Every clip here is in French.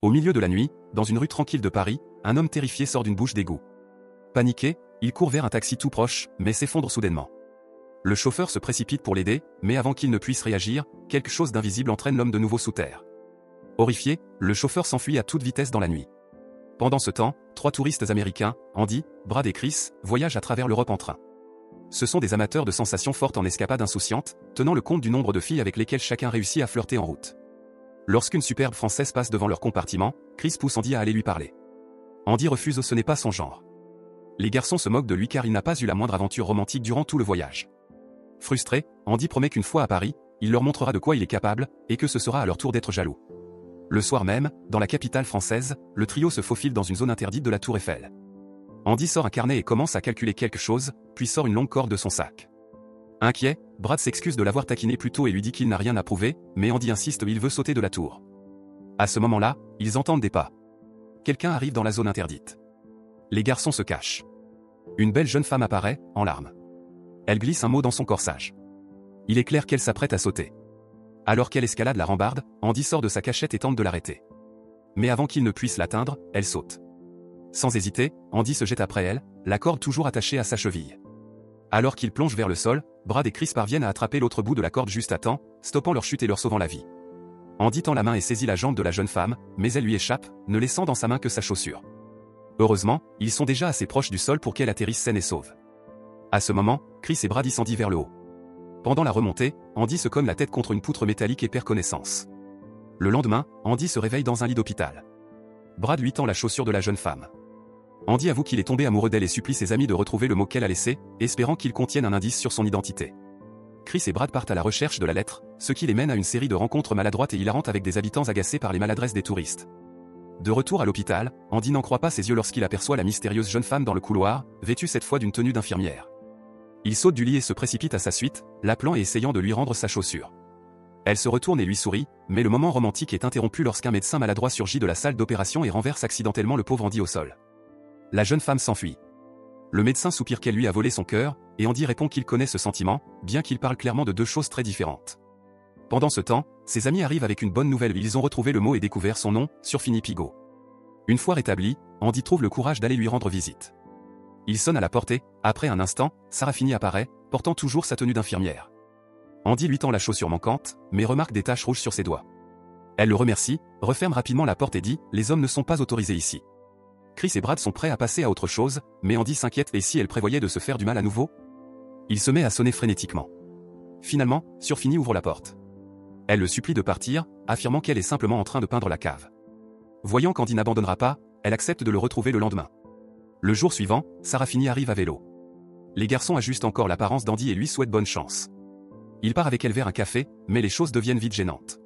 Au milieu de la nuit, dans une rue tranquille de Paris, un homme terrifié sort d'une bouche d'égout. Paniqué, il court vers un taxi tout proche, mais s'effondre soudainement. Le chauffeur se précipite pour l'aider, mais avant qu'il ne puisse réagir, quelque chose d'invisible entraîne l'homme de nouveau sous terre. Horrifié, le chauffeur s'enfuit à toute vitesse dans la nuit. Pendant ce temps, 3 touristes américains, Andy, Brad et Chris, voyagent à travers l'Europe en train. Ce sont des amateurs de sensations fortes en escapade insouciante, tenant le compte du nombre de filles avec lesquelles chacun réussit à flirter en route. Lorsqu'une superbe Française passe devant leur compartiment, Chris pousse Andy à aller lui parler. Andy refuse, ce n'est pas son genre. Les garçons se moquent de lui car il n'a pas eu la moindre aventure romantique durant tout le voyage. Frustré, Andy promet qu'une fois à Paris, il leur montrera de quoi il est capable, et que ce sera à leur tour d'être jaloux. Le soir même, dans la capitale française, le trio se faufile dans une zone interdite de la Tour Eiffel. Andy sort un carnet et commence à calculer quelque chose, puis sort une longue corde de son sac. Inquiet, Brad s'excuse de l'avoir taquiné plus tôt et lui dit qu'il n'a rien à prouver, mais Andy insiste, il veut sauter de la tour. À ce moment-là, ils entendent des pas. Quelqu'un arrive dans la zone interdite. Les garçons se cachent. Une belle jeune femme apparaît, en larmes. Elle glisse un mot dans son corsage. Il est clair qu'elle s'apprête à sauter. Alors qu'elle escalade la rambarde, Andy sort de sa cachette et tente de l'arrêter. Mais avant qu'il ne puisse l'atteindre, elle saute. Sans hésiter, Andy se jette après elle, la corde toujours attachée à sa cheville. Alors qu'il plonge vers le sol, Brad et Chris parviennent à attraper l'autre bout de la corde juste à temps, stoppant leur chute et leur sauvant la vie. Andy tend la main et saisit la jambe de la jeune femme, mais elle lui échappe, ne laissant dans sa main que sa chaussure. Heureusement, ils sont déjà assez proches du sol pour qu'elle atterrisse saine et sauve. À ce moment, Chris et Brad descendent vers le haut. Pendant la remontée, Andy se cogne la tête contre une poutre métallique et perd connaissance. Le lendemain, Andy se réveille dans un lit d'hôpital. Brad lui tend la chaussure de la jeune femme. Andy avoue qu'il est tombé amoureux d'elle et supplie ses amis de retrouver le mot qu'elle a laissé, espérant qu'il contienne un indice sur son identité. Chris et Brad partent à la recherche de la lettre, ce qui les mène à une série de rencontres maladroites et hilarantes avec des habitants agacés par les maladresses des touristes. De retour à l'hôpital, Andy n'en croit pas ses yeux lorsqu'il aperçoit la mystérieuse jeune femme dans le couloir, vêtue cette fois d'une tenue d'infirmière. Il saute du lit et se précipite à sa suite, l'appelant et essayant de lui rendre sa chaussure. Elle se retourne et lui sourit, mais le moment romantique est interrompu lorsqu'un médecin maladroit surgit de la salle d'opération et renverse accidentellement le pauvre Andy au sol. La jeune femme s'enfuit. Le médecin soupire qu'elle lui a volé son cœur, et Andy répond qu'il connaît ce sentiment, bien qu'il parle clairement de 2 choses très différentes. Pendant ce temps, ses amis arrivent avec une bonne nouvelle, ils ont retrouvé le mot et découvert son nom, Surfini Pigot. Une fois rétabli, Andy trouve le courage d'aller lui rendre visite. Il sonne à la porte et, après un instant, Sarafini apparaît, portant toujours sa tenue d'infirmière. Andy lui tend la chaussure manquante, mais remarque des taches rouges sur ses doigts. Elle le remercie, referme rapidement la porte et dit « Les hommes ne sont pas autorisés ici ». Chris et Brad sont prêts à passer à autre chose, mais Andy s'inquiète, et si elle prévoyait de se faire du mal à nouveau? Il se met à sonner frénétiquement. Finalement, Surfini ouvre la porte. Elle le supplie de partir, affirmant qu'elle est simplement en train de peindre la cave. Voyant qu'Andy n'abandonnera pas, elle accepte de le retrouver le lendemain. Le jour suivant, Sarafini arrive à vélo. Les garçons ajustent encore l'apparence d'Andy et lui souhaitent bonne chance. Il part avec elle vers un café, mais les choses deviennent vite gênantes.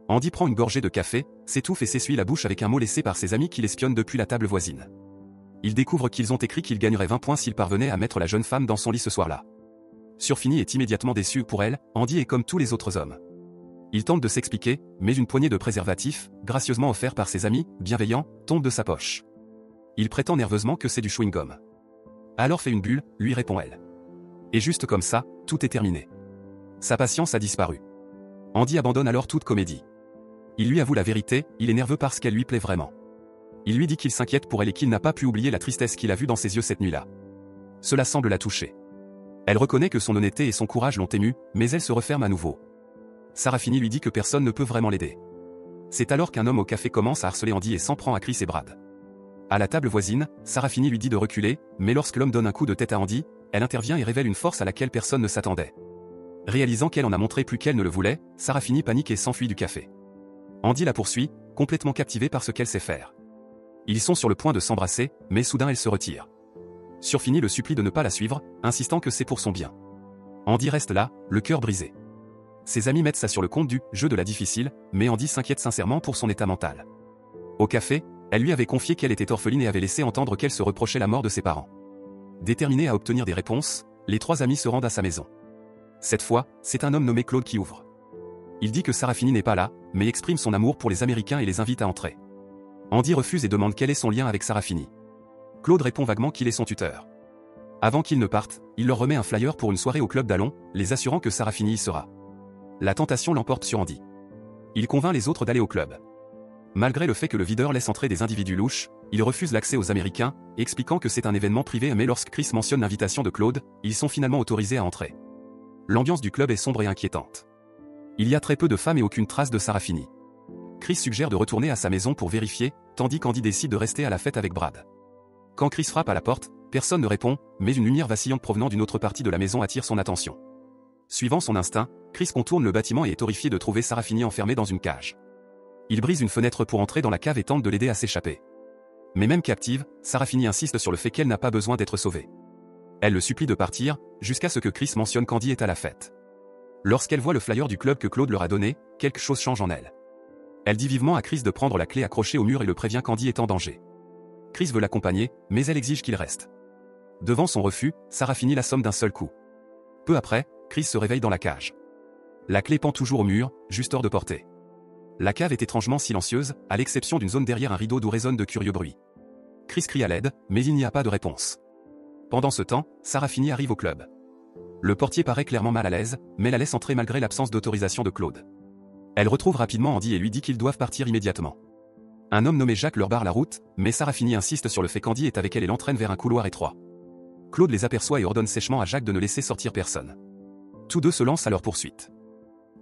Andy prend une gorgée de café, s'étouffe et s'essuie la bouche avec un mot laissé par ses amis qui l'espionnent depuis la table voisine. Il découvre qu'ils ont écrit qu'il gagnerait 20 points s'il parvenait à mettre la jeune femme dans son lit ce soir-là. Surfini est immédiatement déçu. Pour elle, Andy est comme tous les autres hommes. Il tente de s'expliquer, mais une poignée de préservatifs, gracieusement offert par ses amis, bienveillants, tombe de sa poche. Il prétend nerveusement que c'est du chewing-gum. Alors fais une bulle, lui répond-elle. Et juste comme ça, tout est terminé. Sa patience a disparu. Andy abandonne alors toute comédie. Il lui avoue la vérité, il est nerveux parce qu'elle lui plaît vraiment. Il lui dit qu'il s'inquiète pour elle et qu'il n'a pas pu oublier la tristesse qu'il a vue dans ses yeux cette nuit-là. Cela semble la toucher. Elle reconnaît que son honnêteté et son courage l'ont émue, mais elle se referme à nouveau. Sarafini lui dit que personne ne peut vraiment l'aider. C'est alors qu'un homme au café commence à harceler Andy et s'en prend à Chris et Brad. À la table voisine, Sarafini lui dit de reculer, mais lorsque l'homme donne un coup de tête à Andy, elle intervient et révèle une force à laquelle personne ne s'attendait. Réalisant qu'elle en a montré plus qu'elle ne le voulait, Sarafini panique et s'enfuit du café. Andy la poursuit, complètement captivé par ce qu'elle sait faire. Ils sont sur le point de s'embrasser, mais soudain elle se retire. Surfini le supplie de ne pas la suivre, insistant que c'est pour son bien. Andy reste là, le cœur brisé. Ses amis mettent ça sur le compte du jeu de la difficile, mais Andy s'inquiète sincèrement pour son état mental. Au café, elle lui avait confié qu'elle était orpheline et avait laissé entendre qu'elle se reprochait la mort de ses parents. Déterminés à obtenir des réponses, les 3 amis se rendent à sa maison. Cette fois, c'est un homme nommé Claude qui ouvre. Il dit que Sarafini n'est pas là, mais exprime son amour pour les Américains et les invite à entrer. Andy refuse et demande quel est son lien avec Sarafini. Claude répond vaguement qu'il est son tuteur. Avant qu'ils ne partent, il leur remet un flyer pour une soirée au club d'Allon, les assurant que Sarafini y sera. La tentation l'emporte sur Andy. Il convainc les autres d'aller au club. Malgré le fait que le videur laisse entrer des individus louches, il refuse l'accès aux Américains, expliquant que c'est un événement privé, mais lorsque Chris mentionne l'invitation de Claude, ils sont finalement autorisés à entrer. L'ambiance du club est sombre et inquiétante. Il y a très peu de femmes et aucune trace de Sarah Finney. Chris suggère de retourner à sa maison pour vérifier, tandis qu'Andy décide de rester à la fête avec Brad. Quand Chris frappe à la porte, personne ne répond, mais une lumière vacillante provenant d'une autre partie de la maison attire son attention. Suivant son instinct, Chris contourne le bâtiment et est horrifié de trouver Sarah Finney enfermée dans une cage. Il brise une fenêtre pour entrer dans la cave et tente de l'aider à s'échapper. Mais même captive, Sarah Finney insiste sur le fait qu'elle n'a pas besoin d'être sauvée. Elle le supplie de partir, jusqu'à ce que Chris mentionne qu'Andy est à la fête. Lorsqu'elle voit le flyer du club que Claude leur a donné, quelque chose change en elle. Elle dit vivement à Chris de prendre la clé accrochée au mur et le prévient qu'Andy est en danger. Chris veut l'accompagner, mais elle exige qu'il reste. Devant son refus, Sarah Finney l'assomme d'un seul coup. Peu après, Chris se réveille dans la cage. La clé pend toujours au mur, juste hors de portée. La cave est étrangement silencieuse, à l'exception d'une zone derrière un rideau d'où résonnent de curieux bruits. Chris crie à l'aide, mais il n'y a pas de réponse. Pendant ce temps, Sarah Finney arrive au club. Le portier paraît clairement mal à l'aise, mais la laisse entrer malgré l'absence d'autorisation de Claude. Elle retrouve rapidement Andy et lui dit qu'ils doivent partir immédiatement. Un homme nommé Jacques leur barre la route, mais Sarah Finney insiste sur le fait qu'Andy est avec elle et l'entraîne vers un couloir étroit. Claude les aperçoit et ordonne sèchement à Jacques de ne laisser sortir personne. Tous deux se lancent à leur poursuite.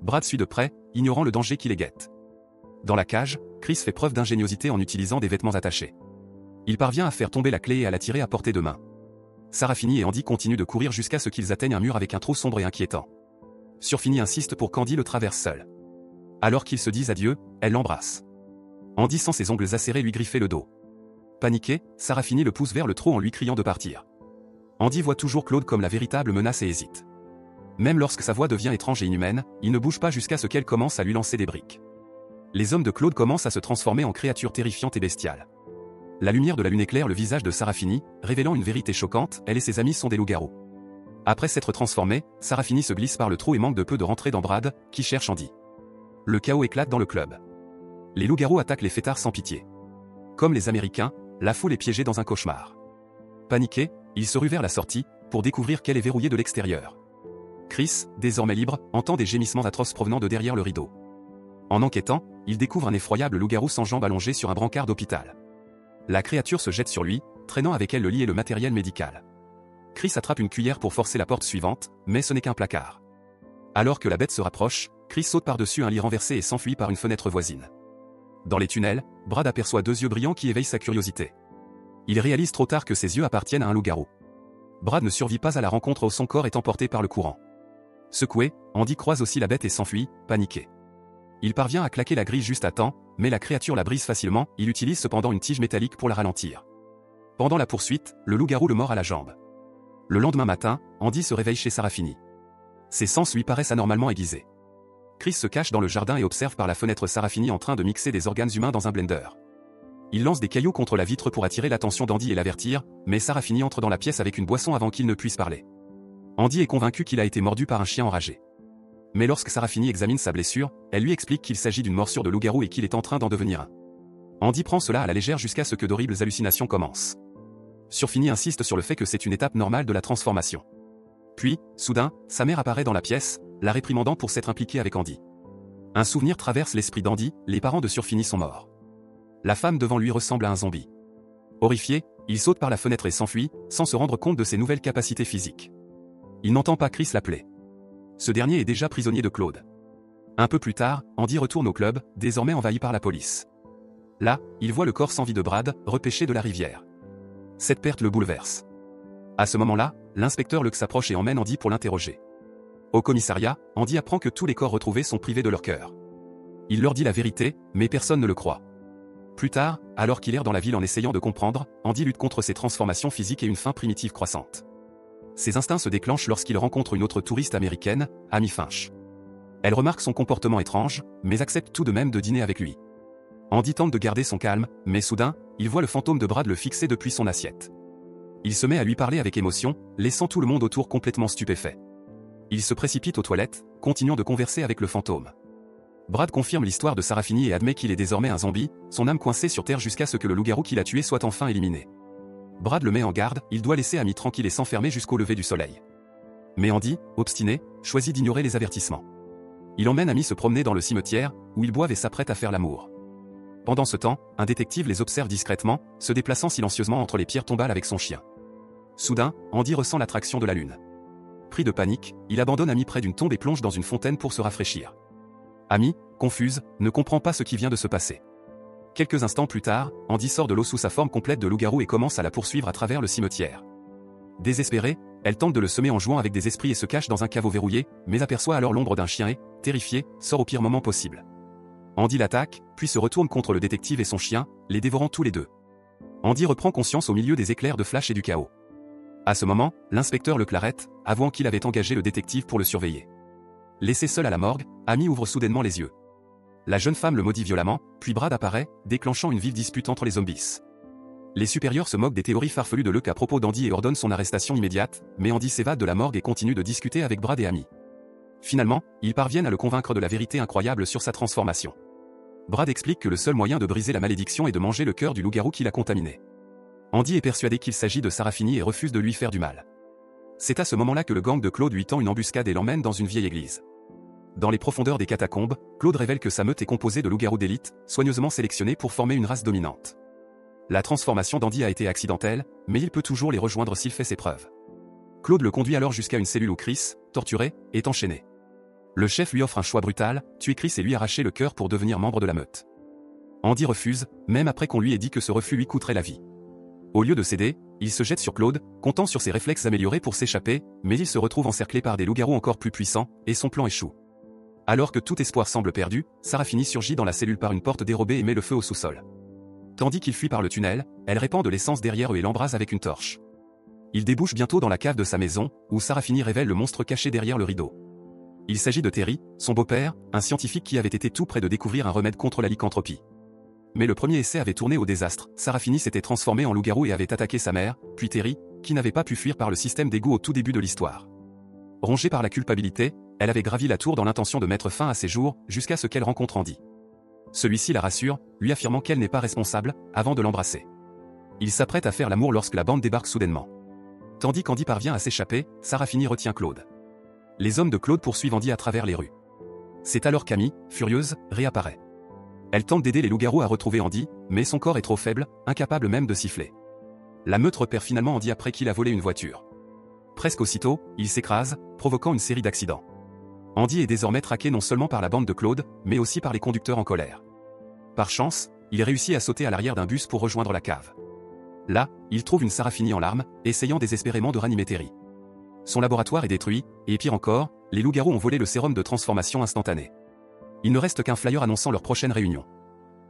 Brad suit de près, ignorant le danger qui les guette. Dans la cage, Chris fait preuve d'ingéniosité en utilisant des vêtements attachés. Il parvient à faire tomber la clé et à la tirer à portée de main. Sarah Finney et Andy continuent de courir jusqu'à ce qu'ils atteignent un mur avec un trou sombre et inquiétant. Finney insiste pour qu'Andy le traverse seul. Alors qu'ils se disent adieu, elle l'embrasse. Andy sent ses ongles acérés lui griffer le dos. Paniquée, Sarah Finney le pousse vers le trou en lui criant de partir. Andy voit toujours Claude comme la véritable menace et hésite. Même lorsque sa voix devient étrange et inhumaine, il ne bouge pas jusqu'à ce qu'elle commence à lui lancer des briques. Les hommes de Claude commencent à se transformer en créatures terrifiantes et bestiales. La lumière de la lune éclaire le visage de Sarah Finney, révélant une vérité choquante, elle et ses amis sont des loups-garous. Après s'être transformée, Sarah Finney se glisse par le trou et manque de peu de rentrer dans Brad, qui cherche Andy. Le chaos éclate dans le club. Les loups-garous attaquent les fêtards sans pitié. Comme les Américains, la foule est piégée dans un cauchemar. Paniqué, il se rue vers la sortie, pour découvrir qu'elle est verrouillée de l'extérieur. Chris, désormais libre, entend des gémissements atroces provenant de derrière le rideau. En enquêtant, il découvre un effroyable loup-garou sans jambes allongé sur un brancard d'hôpital. La créature se jette sur lui, traînant avec elle le lit et le matériel médical. Chris attrape une cuillère pour forcer la porte suivante, mais ce n'est qu'un placard. Alors que la bête se rapproche, Chris saute par-dessus un lit renversé et s'enfuit par une fenêtre voisine. Dans les tunnels, Brad aperçoit deux yeux brillants qui éveillent sa curiosité. Il réalise trop tard que ses yeux appartiennent à un loup-garou. Brad ne survit pas à la rencontre où son corps est emporté par le courant. Secoué, Andy croise aussi la bête et s'enfuit, paniqué. Il parvient à claquer la grille juste à temps, mais la créature la brise facilement, il utilise cependant une tige métallique pour la ralentir. Pendant la poursuite, le loup-garou le mord à la jambe. Le lendemain matin, Andy se réveille chez Sarah Finney. Ses sens lui paraissent anormalement aiguisés. Chris se cache dans le jardin et observe par la fenêtre Sarah Finney en train de mixer des organes humains dans un blender. Il lance des cailloux contre la vitre pour attirer l'attention d'Andy et l'avertir, mais Sarah Finney entre dans la pièce avec une boisson avant qu'il ne puisse parler. Andy est convaincu qu'il a été mordu par un chien enragé. Mais lorsque Sarah Finney examine sa blessure, elle lui explique qu'il s'agit d'une morsure de loup-garou et qu'il est en train d'en devenir un. Andy prend cela à la légère jusqu'à ce que d'horribles hallucinations commencent. Finney insiste sur le fait que c'est une étape normale de la transformation. Puis, soudain, sa mère apparaît dans la pièce, la réprimandant pour s'être impliquée avec Andy. Un souvenir traverse l'esprit d'Andy, les parents de Finney sont morts. La femme devant lui ressemble à un zombie. Horrifié, il saute par la fenêtre et s'enfuit, sans se rendre compte de ses nouvelles capacités physiques. Il n'entend pas Chris l'appeler. Ce dernier est déjà prisonnier de Claude. Un peu plus tard, Andy retourne au club, désormais envahi par la police. Là, il voit le corps sans vie de Brad, repêché de la rivière. Cette perte le bouleverse. À ce moment-là, l'inspecteur Luke s'approche et emmène Andy pour l'interroger. Au commissariat, Andy apprend que tous les corps retrouvés sont privés de leur cœur. Il leur dit la vérité, mais personne ne le croit. Plus tard, alors qu'il erre dans la ville en essayant de comprendre, Andy lutte contre ses transformations physiques et une faim primitive croissante. Ses instincts se déclenchent lorsqu'il rencontre une autre touriste américaine, Amy Finch. Elle remarque son comportement étrange, mais accepte tout de même de dîner avec lui. Andy tente de garder son calme, mais soudain, il voit le fantôme de Brad le fixer depuis son assiette. Il se met à lui parler avec émotion, laissant tout le monde autour complètement stupéfait. Il se précipite aux toilettes, continuant de converser avec le fantôme. Brad confirme l'histoire de Sarah Finney et admet qu'il est désormais un zombie, son âme coincée sur terre jusqu'à ce que le loup-garou qui l'a tué soit enfin éliminé. Brad le met en garde, il doit laisser Amy tranquille et s'enfermer jusqu'au lever du soleil. Mais Andy, obstiné, choisit d'ignorer les avertissements. Il emmène Amy se promener dans le cimetière, où ils boivent et s'apprêtent à faire l'amour. Pendant ce temps, un détective les observe discrètement, se déplaçant silencieusement entre les pierres tombales avec son chien. Soudain, Andy ressent l'attraction de la lune. Pris de panique, il abandonne Amy près d'une tombe et plonge dans une fontaine pour se rafraîchir. Amy, confuse, ne comprend pas ce qui vient de se passer. Quelques instants plus tard, Andy sort de l'eau sous sa forme complète de loup-garou et commence à la poursuivre à travers le cimetière. Désespérée, elle tente de le semer en jouant avec des esprits et se cache dans un caveau verrouillé, mais aperçoit alors l'ombre d'un chien et, terrifié, sort au pire moment possible. Andy l'attaque, puis se retourne contre le détective et son chien, les dévorant tous les deux. Andy reprend conscience au milieu des éclairs de flash et du chaos. À ce moment, l'inspecteur le clarette, avouant qu'il avait engagé le détective pour le surveiller. Laissé seul à la morgue, Amy ouvre soudainement les yeux. La jeune femme le maudit violemment, puis Brad apparaît, déclenchant une vive dispute entre les zombies. Les supérieurs se moquent des théories farfelues de Luke à propos d'Andy et ordonnent son arrestation immédiate, mais Andy s'évade de la morgue et continue de discuter avec Brad et Amy. Finalement, ils parviennent à le convaincre de la vérité incroyable sur sa transformation. Brad explique que le seul moyen de briser la malédiction est de manger le cœur du loup-garou qui l'a contaminé. Andy est persuadé qu'il s'agit de Sarah Finney et refuse de lui faire du mal. C'est à ce moment-là que le gang de Claude lui tend une embuscade et l'emmène dans une vieille église. Dans les profondeurs des catacombes, Claude révèle que sa meute est composée de loups-garous d'élite, soigneusement sélectionnés pour former une race dominante. La transformation d'Andy a été accidentelle, mais il peut toujours les rejoindre s'il fait ses preuves. Claude le conduit alors jusqu'à une cellule où Chris, torturé, est enchaîné. Le chef lui offre un choix brutal, tuer Chris et lui arracher le cœur pour devenir membre de la meute. Andy refuse, même après qu'on lui ait dit que ce refus lui coûterait la vie. Au lieu de céder, il se jette sur Claude, comptant sur ses réflexes améliorés pour s'échapper, mais il se retrouve encerclé par des loups-garous encore plus puissants, et son plan échoue. Alors que tout espoir semble perdu, Sarah Finney surgit dans la cellule par une porte dérobée et met le feu au sous-sol. Tandis qu'il fuit par le tunnel, elle répand de l'essence derrière eux et l'embrase avec une torche. Il débouche bientôt dans la cave de sa maison, où Sarah Finney révèle le monstre caché derrière le rideau. Il s'agit de Terry, son beau-père, un scientifique qui avait été tout près de découvrir un remède contre la lycanthropie. Mais le premier essai avait tourné au désastre, Sarah Finney s'était transformée en loup-garou et avait attaqué sa mère, puis Terry, qui n'avait pas pu fuir par le système d'égout au tout début de l'histoire. Rongée par la culpabilité, elle avait gravi la tour dans l'intention de mettre fin à ses jours, jusqu'à ce qu'elle rencontre Andy. Celui-ci la rassure, lui affirmant qu'elle n'est pas responsable, avant de l'embrasser. Il s'apprête à faire l'amour lorsque la bande débarque soudainement. Tandis qu'Andy parvient à s'échapper, Sarah Finney retient Claude. Les hommes de Claude poursuivent Andy à travers les rues. C'est alors qu'Amy, furieuse, réapparaît. Elle tente d'aider les loups-garous à retrouver Andy, mais son corps est trop faible, incapable même de siffler. La meute repère finalement Andy après qu'il a volé une voiture. Presque aussitôt, il s'écrase, provoquant une série d'accidents. Andy est désormais traqué non seulement par la bande de Claude, mais aussi par les conducteurs en colère. Par chance, il réussit à sauter à l'arrière d'un bus pour rejoindre la cave. Là, il trouve une Sarah Finney en larmes, essayant désespérément de ranimer Terry. Son laboratoire est détruit, et pire encore, les loups-garous ont volé le sérum de transformation instantanée. Il ne reste qu'un flyer annonçant leur prochaine réunion.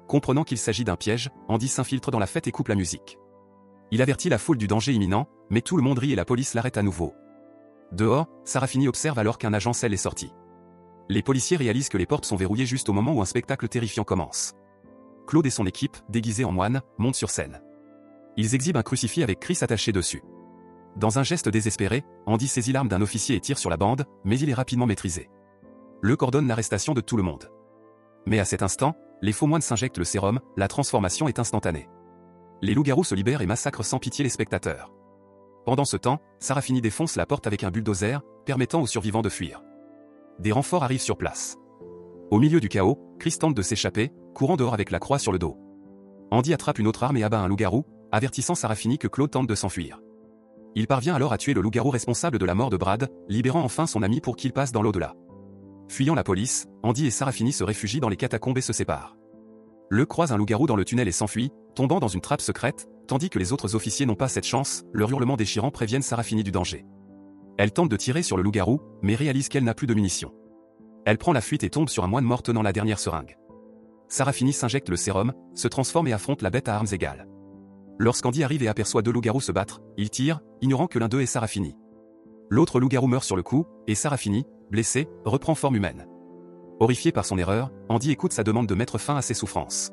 Comprenant qu'il s'agit d'un piège, Andy s'infiltre dans la fête et coupe la musique. Il avertit la foule du danger imminent, mais tout le monde rit et la police l'arrête à nouveau. Dehors, Sarah Finney observe alors qu'un agent scelle est sorti. Les policiers réalisent que les portes sont verrouillées juste au moment où un spectacle terrifiant commence. Claude et son équipe, déguisés en moines, montent sur scène. Ils exhibent un crucifix avec Chris attaché dessus. Dans un geste désespéré, Andy saisit l'arme d'un officier et tire sur la bande, mais il est rapidement maîtrisé. Luke ordonne l'arrestation de tout le monde. Mais à cet instant, les faux moines s'injectent le sérum, la transformation est instantanée. Les loups-garous se libèrent et massacrent sans pitié les spectateurs. Pendant ce temps, Sarah Finney défonce la porte avec un bulldozer, permettant aux survivants de fuir. Des renforts arrivent sur place. Au milieu du chaos, Chris tente de s'échapper, courant dehors avec la croix sur le dos. Andy attrape une autre arme et abat un loup-garou, avertissant Sarah Finney que Claude tente de s'enfuir. Il parvient alors à tuer le loup-garou responsable de la mort de Brad, libérant enfin son ami pour qu'il passe dans l'au-delà. Fuyant la police, Andy et Sarah Finney se réfugient dans les catacombes et se séparent. Le croise un loup-garou dans le tunnel et s'enfuit, tombant dans une trappe secrète, tandis que les autres officiers n'ont pas cette chance, leurs hurlements déchirants préviennent Sarah Finney du danger. Elle tente de tirer sur le loup-garou, mais réalise qu'elle n'a plus de munitions. Elle prend la fuite et tombe sur un moine mort tenant la dernière seringue. Sarah Finney s'injecte le sérum, se transforme et affronte la bête à armes égales. Lorsqu'Andy arrive et aperçoit deux loups-garous se battre, il tire, ignorant que l'un d'eux est Sarah Finney. L'autre loup-garou meurt sur le coup, et Sarah Finney, blessée, reprend forme humaine. Horrifié par son erreur, Andy écoute sa demande de mettre fin à ses souffrances.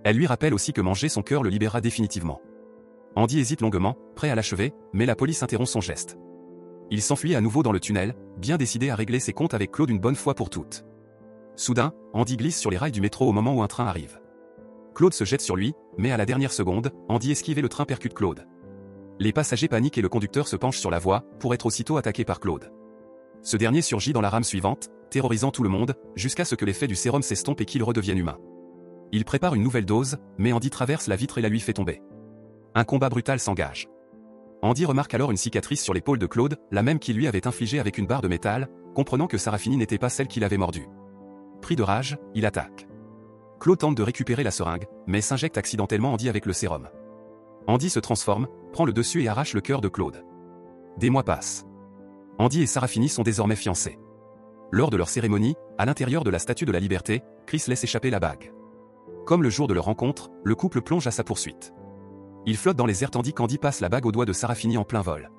Elle lui rappelle aussi que manger son cœur le libérera définitivement. Andy hésite longuement, prêt à l'achever, mais la police interrompt son geste. Il s'enfuit à nouveau dans le tunnel, bien décidé à régler ses comptes avec Claude une bonne fois pour toutes. Soudain, Andy glisse sur les rails du métro au moment où un train arrive. Claude se jette sur lui, mais à la dernière seconde, Andy esquive et le train percute Claude. Les passagers paniquent et le conducteur se penche sur la voie, pour être aussitôt attaqué par Claude. Ce dernier surgit dans la rame suivante, terrorisant tout le monde, jusqu'à ce que l'effet du sérum s'estompe et qu'il redevienne humain. Il prépare une nouvelle dose, mais Andy traverse la vitre et la lui fait tomber. Un combat brutal s'engage. Andy remarque alors une cicatrice sur l'épaule de Claude, la même qu'il lui avait infligée avec une barre de métal, comprenant que Sarafini n'était pas celle qui l'avait mordu. Pris de rage, il attaque. Claude tente de récupérer la seringue, mais s'injecte accidentellement Andy avec le sérum. Andy se transforme, prend le dessus et arrache le cœur de Claude. Des mois passent. Andy et Sarafini sont désormais fiancés. Lors de leur cérémonie, à l'intérieur de la Statue de la Liberté, Chris laisse échapper la bague. Comme le jour de leur rencontre, le couple plonge à sa poursuite. Il flotte dans les airs tandis qu'Andy passe la bague au doigt de Sarafini en plein vol.